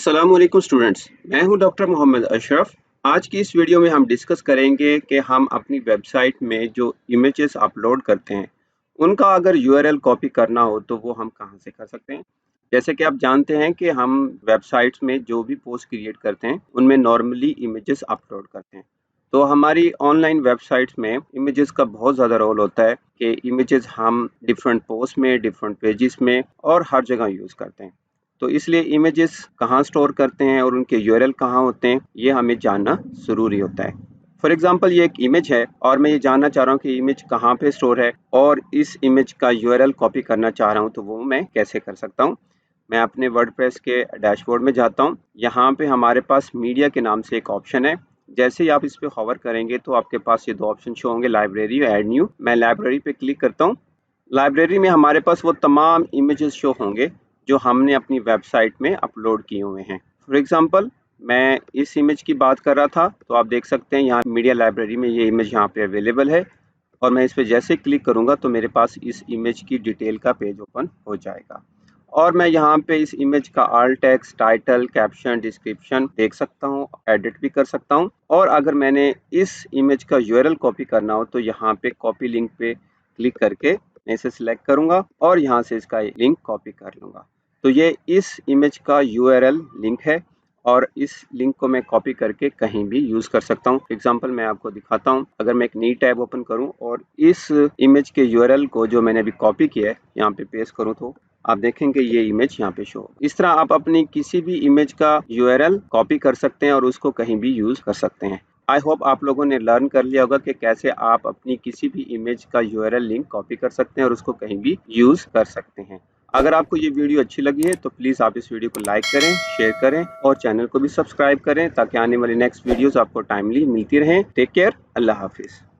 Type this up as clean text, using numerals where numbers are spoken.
अस्सलामुअलैकुम स्टूडेंट्स, मैं हूं डॉक्टर मोहम्मद अशरफ। आज की इस वीडियो में हम डिस्कस करेंगे कि हम अपनी वेबसाइट में जो इमेजेस अपलोड करते हैं उनका अगर यूआरएल कॉपी करना हो तो वो हम कहां से कर सकते हैं। जैसे कि आप जानते हैं कि हम वेबसाइट्स में जो भी पोस्ट क्रिएट करते हैं उनमें नॉर्मली इमेजेस अपलोड करते हैं। तो हमारी ऑनलाइन वेबसाइट्स में इमेजेस का बहुत ज़्यादा रोल होता है कि इमेजेस हम डिफरेंट पोस्ट में, डिफरेंट पेजेस में और हर जगह यूज़ करते हैं। तो इसलिए इमेजेस कहाँ स्टोर करते हैं और उनके यूआरएल कहाँ होते हैं, ये हमें जानना ज़रूरी होता है। फॉर एग्जांपल ये एक इमेज है और मैं ये जानना चाह रहा हूँ कि इमेज कहाँ पे स्टोर है और इस इमेज का यूआरएल कॉपी करना चाह रहा हूँ, तो वो मैं कैसे कर सकता हूँ। मैं अपने वर्डप्रेस के डैशबोर्ड में जाता हूँ। यहाँ पे हमारे पास मीडिया के नाम से एक ऑप्शन है। जैसे ही आप इस पे होवर करेंगे तो आपके पास ये दो ऑप्शन शो होंगे, लाइब्रेरी और ऐड न्यू। मैं लाइब्रेरी पे क्लिक करता हूँ। लाइब्रेरी में हमारे पास वो तमाम इमेजेस शो होंगे जो हमने अपनी वेबसाइट में अपलोड किए हुए हैं। फॉर एग्जांपल मैं इस इमेज की बात कर रहा था, तो आप देख सकते हैं यहाँ मीडिया लाइब्रेरी में ये इमेज यहाँ पे अवेलेबल है और मैं इस पे जैसे क्लिक करूँगा तो मेरे पास इस इमेज की डिटेल का पेज ओपन हो जाएगा और मैं यहाँ पे इस इमेज का all text, title, caption, description देख सकता हूँ, एडिट भी कर सकता हूँ। और अगर मैंने इस इमेज का यूआरएल कॉपी करना हो तो यहाँ पे कॉपी लिंक पे क्लिक करके मैं इसे सिलेक्ट करूंगा और यहाँ से इसका लिंक कॉपी कर लूंगा। तो ये इस इमेज का यूआरएल लिंक है और इस लिंक को मैं कॉपी करके कहीं भी यूज कर सकता हूँ। एग्जांपल मैं आपको दिखाता हूँ। अगर मैं एक नई टैब ओपन करूँ और इस इमेज के यूआरएल को जो मैंने अभी कॉपी किया है यहाँ पे पेस्ट करूँ तो आप देखेंगे ये इमेज यहाँ पे शो। इस तरह आप अपनी किसी भी इमेज का यूआरएल कॉपी कर सकते हैं और उसको कहीं भी यूज कर सकते हैं। आई होप आप लोगों ने लर्न कर लिया होगा कि कैसे आप अपनी किसी भी इमेज का यूआरएल लिंक कॉपी कर सकते हैं और उसको कहीं भी यूज कर सकते हैं। अगर आपको ये वीडियो अच्छी लगी है तो प्लीज़ आप इस वीडियो को लाइक करें, शेयर करें और चैनल को भी सब्सक्राइब करें ताकि आने वाली नेक्स्ट वीडियोस आपको टाइमली मिलती रहें। टेक केयर, अल्लाह हाफिज़।